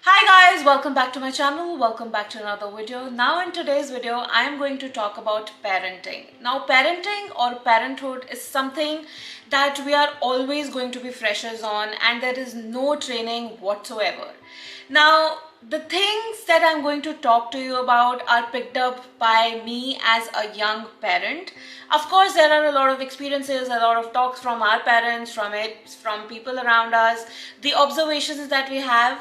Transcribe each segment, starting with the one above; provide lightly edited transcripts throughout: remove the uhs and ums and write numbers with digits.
Hi guys, welcome back to my channel, welcome back to another video. Now in today's video, I am going to talk about parenting. Now parenting or parenthood is something that we are always going to be freshers on and there is no training whatsoever. Now the things that I'm going to talk to you about are picked up by me as a young parent. Of course, there are a lot of experiences, a lot of talks from our parents, from people around us, the observations that we have.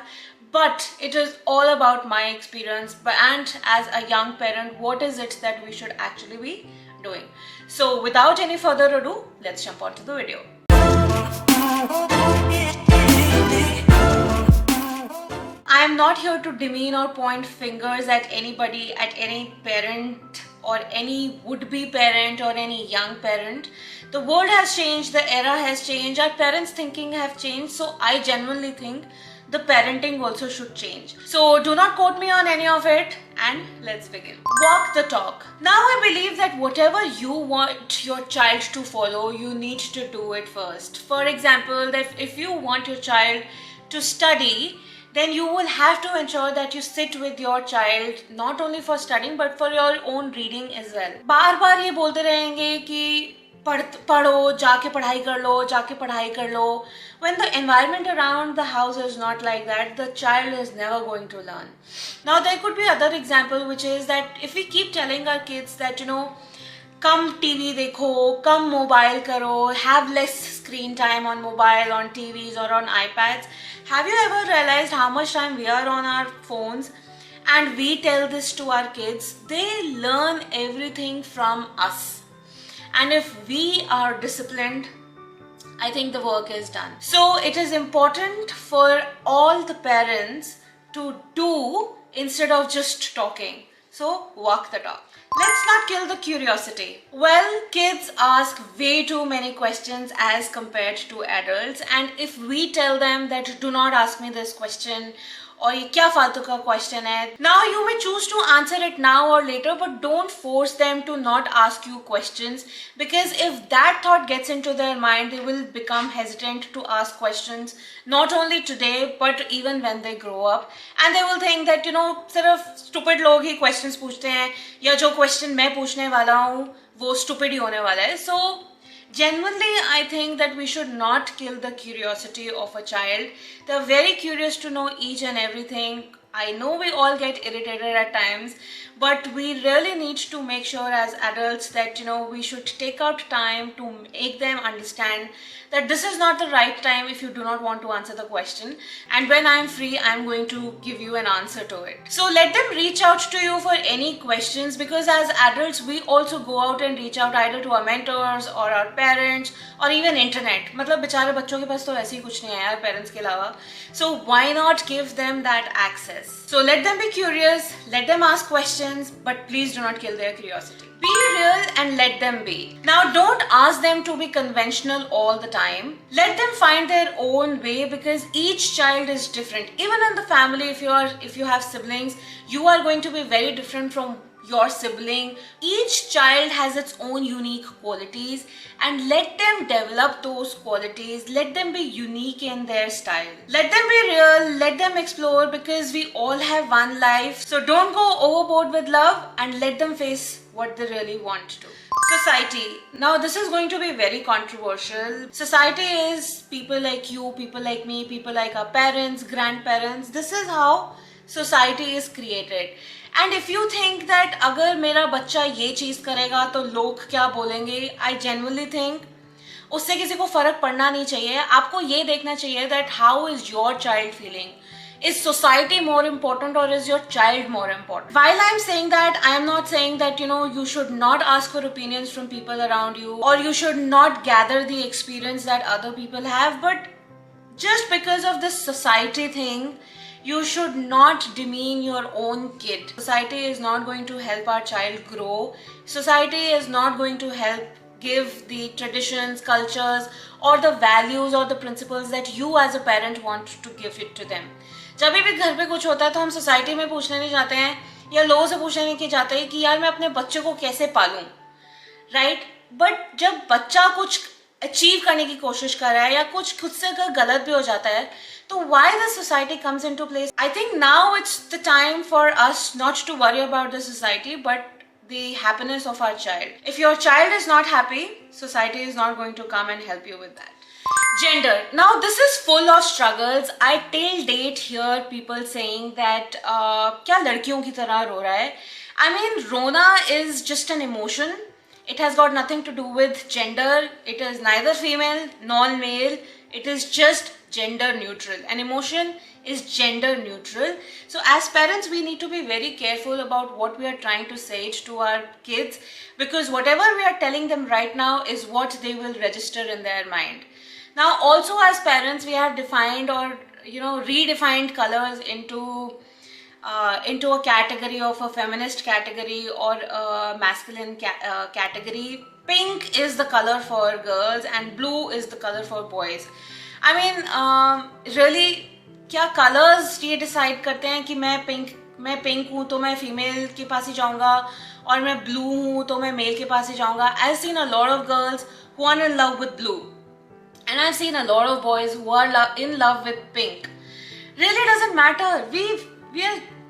But it is all about my experience and as a young parent, what is it that we should actually be doing. So without any further ado, let's jump on to the video. I am not here to demean or point fingers at anybody, at any parent or any would-be parent or any young parent. The world has changed, the era has changed, our parents' thinking have changed. So I genuinely think the parenting also should change. So do not quote me on any of it and let's begin. Walk the talk. Now I believe that whatever you want your child to follow, you need to do it first. For example, that if you want your child to study, then you will have to ensure that you sit with your child not only for studying but for your own reading as well. बार बार ये बोलते रहेंगे कि पढ़ो, जाके पढ़ाई कर लो, जाके पढ़ाई कर लो. When the environment around the house is not like that, the child is never going to learn. Now there could be other example, which is that if we keep telling our kids that come TV देखो, कम mobile करो, have less screen time on mobile, on TVs or on iPads. Have you ever realized how much time we are on our phones? And we tell this to our kids, they learn everything from us. And if we are disciplined, I think the work is done. So it is important for all the parents to do instead of just talking. So walk the talk. Let's not kill the curiosity. Well, kids ask way too many questions as compared to adults, and if we tell them that do not ask me this question और ये क्या फालतू का question है, now you may choose to answer it now or later, but don't force them to not ask you questions, because if that thought gets into their mind, they will become hesitant to ask questions not only today but even when they grow up, and they will think that सिर्फ stupid लोग ही questions पूछते हैं या जो question मैं पूछने वाला हूँ वो stupid ही होने वाला है. So genuinely, I think that we should not kill the curiosity of a child. They're very curious to know each and everything. I know we all get irritated at times, but we really need to make sure as adults that we should take out time to make them understand that this is not the right time if you do not want to answer the question, and when I'm free I'm going to give you an answer to it. So let them reach out to you for any questions, because as adults we also go out and reach out either to our mentors or our parents or even internet. मतलब बेचारे बच्चों के पास तो ऐसे ही कुछ नहीं है यार parents के अलावा. So why not give them that access? So let them be curious, let them ask questions, but please do not kill their curiosity. Be real and let them be. Now don't ask them to be conventional all the time. Let them find their own way, because each child is different. Even in the family, if you have siblings, you are going to be very different from your sibling. Each child has its own unique qualities, and let them develop those qualities. Let them be unique in their style. Let them be real, let them explore, because we all have one life. So don't go overboard with love and let them face what they really want to. Society. Now this is going to be very controversial. Society is people like you, people like me, people like our parents, grandparents. This is how society is created. And if you think that अगर मेरा बच्चा ये चीज़ करेगा तो लोग क्या बोलेंगे, I genuinely think उससे किसी को फर्क पड़ना नहीं चाहिए. आपको ये देखना चाहिए that how is your child feeling. Is society more important or is your child more important? While I'm saying that, I am not saying that you should not ask for opinions from people around you, or you should not gather the experience that other people have, but just because of this society thing, you should not demean your own kid. Society is not going to help our child grow. Society is not going to help give the traditions, cultures or the values or the principles that you as a parent want to give it to them. जब भी घर पे कुछ होता है तो हम society में पूछने नहीं जाते हैं या लोगों से पूछने नहीं जाते हैं कि यार मैं अपने बच्चे को कैसे पालूं, राइट? बट जब बच्चा कुछ अचीव करने की कोशिश कर रहा है या कुछ खुद से अगर गलत भी हो जाता है So why the society comes into place? I think now it's the time for us not to worry about the society, but the happiness of our child. If your child is not happy, society is not going to come and help you with that. Gender. Now this is full of struggles. I till date hear people saying that क्या लड़कियों की तरह रो रहा है? I mean, rona is just an emotion. It has got nothing to do with gender. It is neither female nor male. It is just gender neutral. An emotion is gender neutral. So as parents, we need to be very careful about what we are trying to say to our kids, because whatever we are telling them right now is what they will register in their mind. Now also as parents, we have defined or redefined colors into a category of a feminist category or a masculine category. Pink is the color for girls and blue is the color for boys. I mean, really, क्या colors ये decide करते हैं कि मैं pink हूँ तो मैं female के पास ही जाऊँगा और मैं blue हूँ तो मैं male के पास ही जाऊँगा. I've seen a lot of girls who are in love with blue, and I've seen a lot of boys who are in love with pink. Really doesn't matter.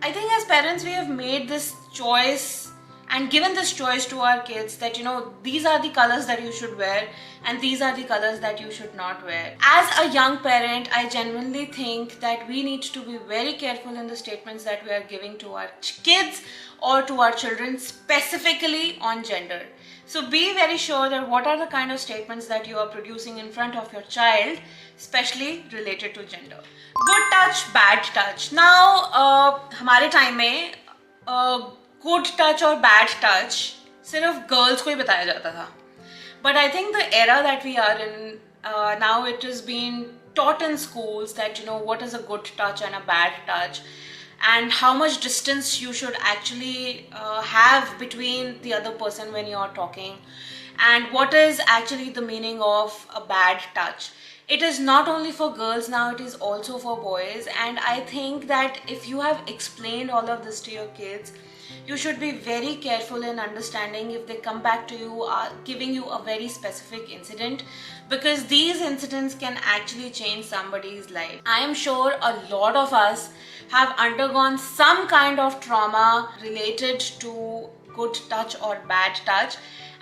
I think as parents we have made this choice and given this choice to our kids that these are the colors that you should wear and these are the colors that you should not wear. As a young parent, I genuinely think that we need to be very careful in the statements that we are giving to our kids or to our children, specifically on gender. So be very sure that what are the kind of statements that you are producing in front of your child, especially related to gender. Good touch, bad touch. Now, हमारे time में good touch or bad touch सिर्फ girls को ही बताया जाता था. But I think the era that we are in now, it is being taught in schools that what is a good touch and a bad touch, and how much distance you should actually have between the other person when you are talking, and what is actually the meaning of a bad touch. It is not only for girls now, it is also for boys, and I think that if you have explained all of this to your kids, you should be very careful in understanding if they come back to you giving you a very specific incident, because these incidents can actually change somebody's life. I am sure a lot of us have undergone some kind of trauma related to good touch or bad touch,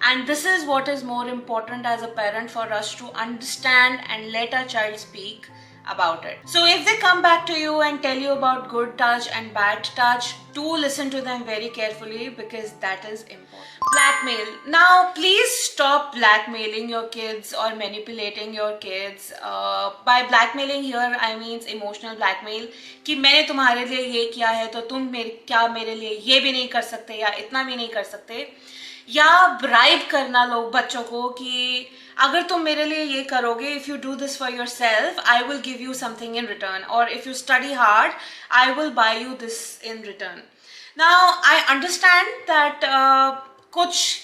and this is what is more important as a parent, for us to understand and let our child speak about it. So if they come back to you and tell you about good touch and bad touch, do listen to them very carefully, because that is important. Blackmail. Now please stop blackmailing your kids or manipulating your kids. By blackmailing here I mean emotional blackmail, कि मैंने तुम्हारे लिए ये किया है तो तुम मेरे लिए ये भी नहीं कर सकते या इतना भी नहीं कर सकते, या ब्राइब करना लोग बच्चों को कि अगर तुम मेरे लिए ये करोगे, if you do this for yourself, I will give you something in return, or if you study hard, I will buy you this in return. Now I understand that कुछ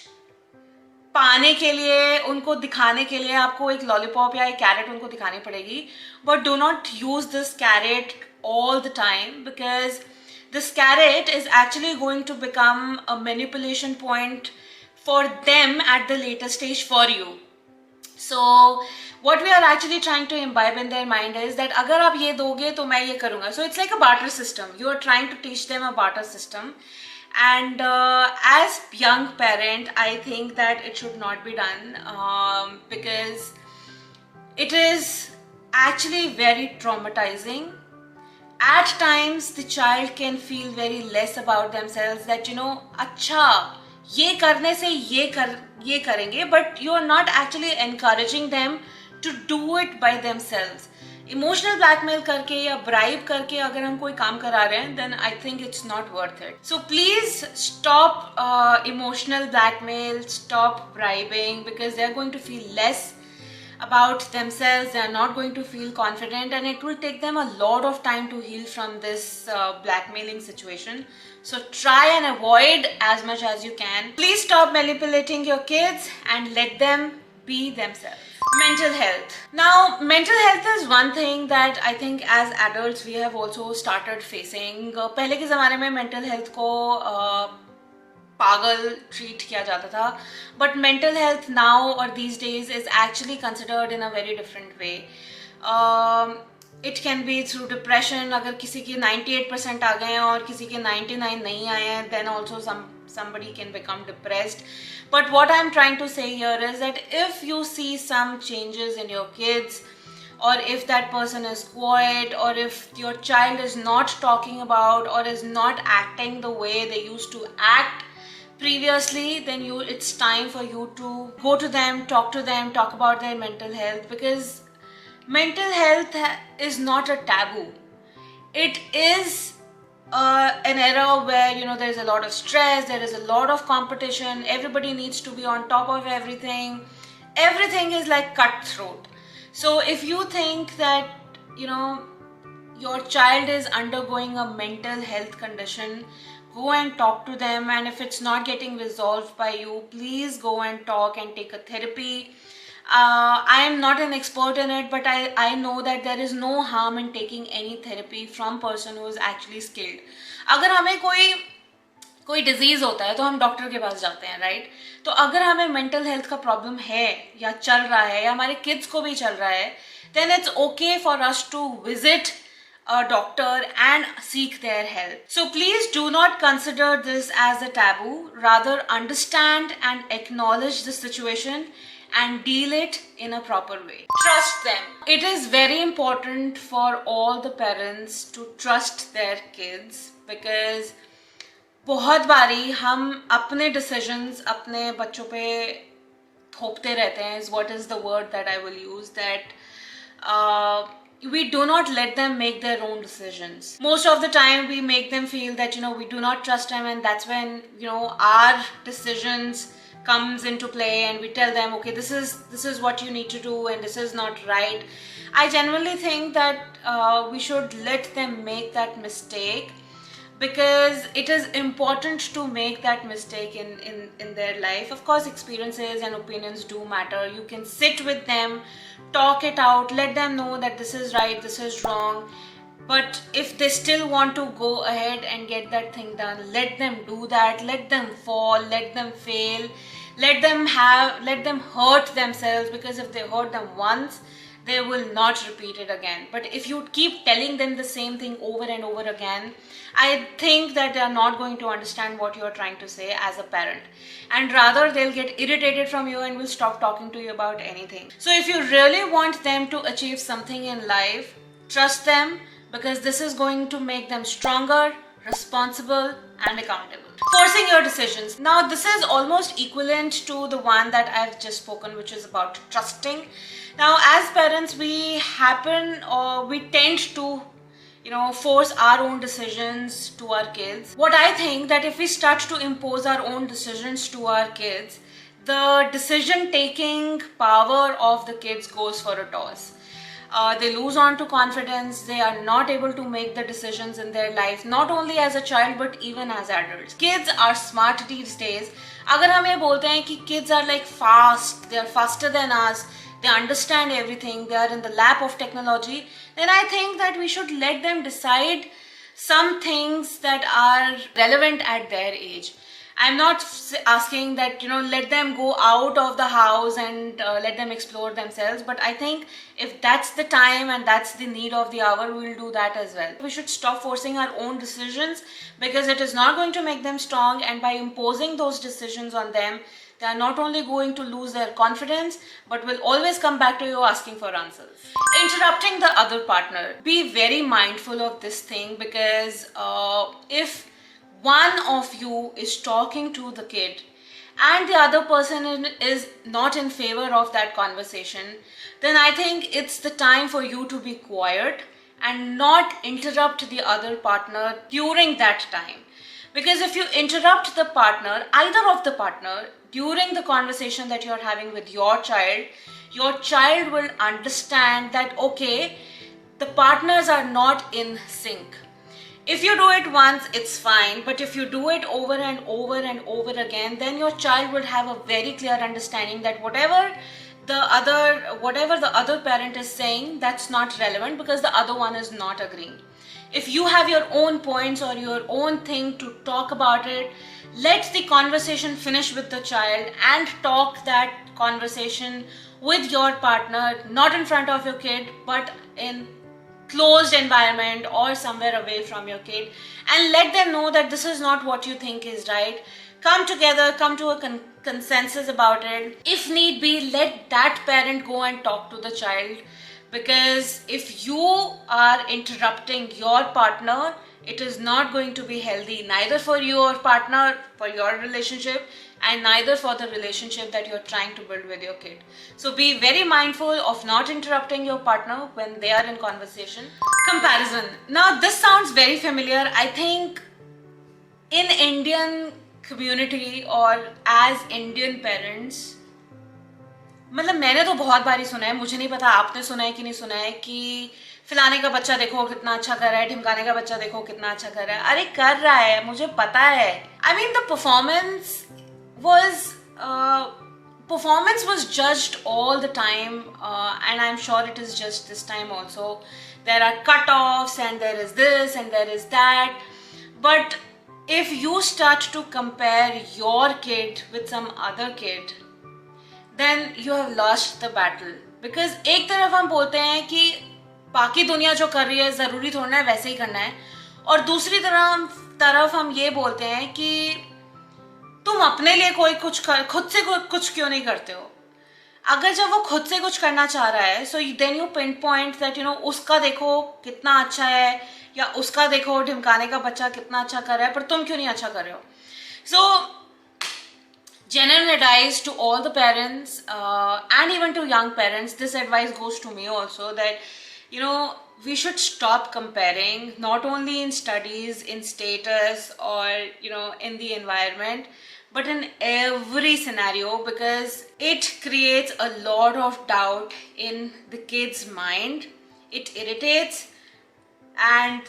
पाने के लिए, उनको दिखाने के लिए आपको एक लॉलीपॉप या एक कैरेट उनको दिखानी पड़ेगी, but do not use this carrot all the time, because this carrot is actually going to become a manipulation point for them at the later stage for you. So what we are actually trying to imbibe in their mind is that अगर आप ये दोगे तो मैं ये करूँगा. So it's like a barter system. You are trying to teach them a barter system, and as young parent, I think that it should not be done, because it is actually very traumatizing. At times the child can feel very less about themselves, that अच्छा ये करने से ये करेंगे, but you are not actually encouraging them to do it by themselves. Emotional blackmail करके या bribe करके अगर हम कोई काम करा रहे हैं, then I think it's not worth it. So please stop emotional blackmail, stop bribing, because they are going to feel less about themselves, they are not going to feel confident, and it will take them a lot of time to heal from this blackmailing situation. So try and avoid as much as you can. Please stop manipulating your kids and let them be themselves. Mental health. Now mental health is one thing that I think as adults we have also started facing. पहले के ज़माने में mental health को पागल treat किया जाता था, but mental health now or these days is actually considered in a very different way. It can be through depression. अगर किसी के 98% आ गए हैं और किसी के 99 नहीं आए हैं, then also somebody can become depressed. But what I'm trying to say here is that if you see some changes in your kids, or if that person is quiet, or if your child is not talking about or is not acting the way they used to act previously, then it's time for you to go to them, talk about their mental health, because mental health is not a taboo. It is an era where, you know, there is a lot of stress, there is a lot of competition, everybody needs to be on top of everything. Everything is like cutthroat. So if you think that, you know, your child is undergoing a mental health condition, go and talk to them, and if it's not getting resolved by you, please go and talk and take a therapy. I am not an expert in it, but I know that there is no harm in taking any therapy from person who is actually skilled. अगर हमें कोई disease होता है तो हम doctor के पास जाते हैं, राइट? तो अगर हमें मेंटल हेल्थ का प्रॉब्लम है या चल रहा है या हमारे किड्स को भी चल रहा है, then it's okay for us to visit a doctor and seek their help. So please do not consider this as a taboo. Rather, understand and acknowledge the situation and deal it in a proper way. Trust them. It is very important for all the parents to trust their kids, because बहुत बारी हम अपने decisions अपने बच्चों पे थोपते रहते हैं, is what is the word that I will use, that we do not let them make their own decisions. Most of the time we make them feel that, you know, we do not trust them, and that's when, you know, our decisions comes into play and we tell them, okay, this is what you need to do and this is not right. I genuinely think that we should let them make that mistake, because it is important to make that mistake in their life. Of course, experiences and opinions do matter. You can sit with them, talk it out, let them know that this is right, this is wrong. But if they still want to go ahead and get that thing done, let them do that. Let them fall, let them fail, let them hurt themselves, because if they hurt them once, they will not repeat it again. But if you keep telling them the same thing over and over again, I think that they are not going to understand what you are trying to say as a parent, and rather they'll get irritated from you and will stop talking to you about anything. So if you really want them to achieve something in life, trust them, because this is going to make them stronger, responsible and accountable. Forcing your decisions. Now this is almost equivalent to the one that I've just spoken, which is about trusting. Now as parents, we tend to, you know, force our own decisions to our kids. What I think, that if we start to impose our own decisions to our kids, the decision taking power of the kids goes for a toss. They lose on to confidence. They are not able to make the decisions in their life, not only as a child but even as adults. Kids are smart these days. अगर हम ये बोलते हैं कि kids are like fast, they are faster than us, they understand everything, they are in the lap of technology, then I think that we should let them decide some things that are relevant at their age. I'm not asking that, you know, let them go out of the house and let them explore themselves, but I think if that's the time and that's the need of the hour, we'll do that as well. We should stop forcing our own decisions, because it is not going to make them strong, and by imposing those decisions on them, they are not only going to lose their confidence, but will always come back to you asking for answers. Interrupting the other partner. Be very mindful of this thing, because if one of you is talking to the kid and the other person is not in favor of that conversation, then I think it's the time for you to be quiet and not interrupt the other partner during that time. Because if you interrupt the partner, either of the partner, during the conversation that you're having with your child will understand that, okay, the partners are not in sync. If you do it once, it's fine, but if you do it over and over and over again, then your child will have a very clear understanding that whatever the other parent is saying, that's not relevant, because the other one is not agreeing. If you have your own points or your own thing to talk about it, let the conversation finish with the child and talk that conversation with your partner, not in front of your kid, but in closed environment or somewhere away from your kid, and let them know that this is not what you think is right. Come together, come to a consensus about it. If need be, let that parent go and talk to the child, because if you are interrupting your partner, it is not going to be healthy, neither for your partner, for your relationship, and neither for the relationship that you're trying to build with your kid. So be very mindful of not interrupting your partner when they are in conversation. Comparison. Now this sounds very familiar. I think in Indian community or as Indian parents, मतलब मैंने तो बहुत बारी सुना है, मुझे नहीं पता आपने सुना है कि नहीं सुना है, कि फलाने का बच्चा देखो कितना अच्छा कर रहा है, ढिमकाने का बच्चा देखो कितना अच्छा कर रहा है. अरे कर रहा है, मुझे पता है. I mean the performance was judged all the time, and I'm sure it is just this time also. There are cut-offs and there is this and there is that. But if you start to compare your kid with some other kid, then you have lost the battle. Because एक तरफ हम बोलते हैं कि बाकी दुनिया जो कर रही है ज़रूरी थोड़ा है वैसे ही करना है, और दूसरी तरफ हम ये बोलते हैं कि तुम अपने लिए खुद से कुछ क्यों नहीं करते हो. अगर जब वो खुद से कुछ करना चाह रहा है, so then you pinpoint that उसका देखो कितना अच्छा है, या उसका देखो ढिमकाने का बच्चा कितना अच्छा कर रहा है, पर तुम क्यों नहीं अच्छा कर रहे हो. सो general advice to all the parents, and even to young parents, this advice goes to me also, that we should stop comparing, not only in studies, in status, or in the environment, but in every scenario, because it creates a lot of doubt in the kid's mind. It irritates, and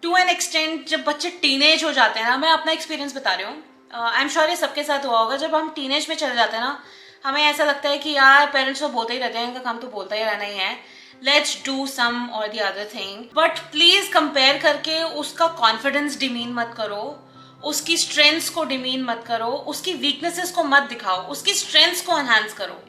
to an extent जब बच्चे teenage हो जाते हैं ना, मैं अपना experience बता रही हूँ, आई एम श्योर ये सबके साथ हुआ होगा, जब हम टीनेज में चले जाते हैं ना, हमें ऐसा लगता है कि यार पेरेंट्स तो बोलते ही रहते हैं, इनका काम तो बोलता ही रहना ही है, लेट्स डू सम और the other thing. But please compare करके उसका कॉन्फिडेंस डिमीन मत करो, उसकी स्ट्रेंथ्स को डिमीन मत करो, उसकी वीकनेसेस को मत दिखाओ, उसकी स्ट्रेंथ्स को एनहांस करो.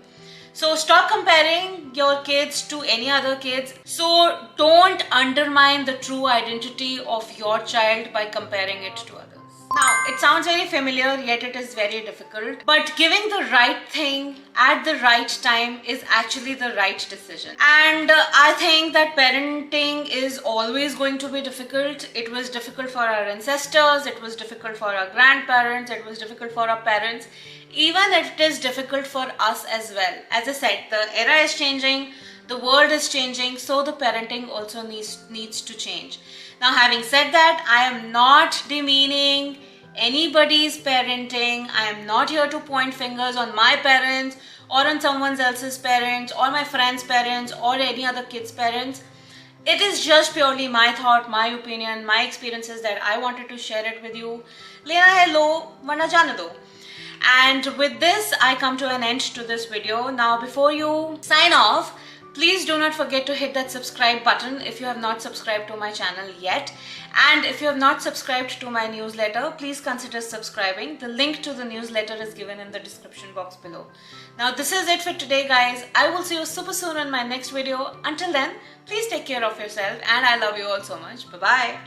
So stop comparing your kids to any other kids. So don't undermine the true identity of your child by comparing it to others. Now, it sounds very familiar, yet it is very difficult. But giving the right thing at the right time is actually the right decision. And I think that parenting is always going to be difficult. It was difficult for our ancestors, it was difficult for our grandparents, it was difficult for our parents. Even it is difficult for us as well. As I said, the era is changing, the world is changing, so the parenting also needs to change. Now, having said that, I am not demeaning anybody's parenting. I am not here to point fingers on my parents or on someone else's parents or my friend's parents or any other kid's parents. It is just purely my thought, my opinion, my experiences that I wanted to share it with you. Lena hai lo, varna jaane do. And with this, I come to an end to this video. Now, before you sign off, please do not forget to hit that subscribe button if you have not subscribed to my channel yet. And if you have not subscribed to my newsletter, please consider subscribing. The link to the newsletter is given in the description box below. Now, this is it for today, guys. I will see you super soon in my next video. Until then, please take care of yourself, and I love you all so much. Bye-bye.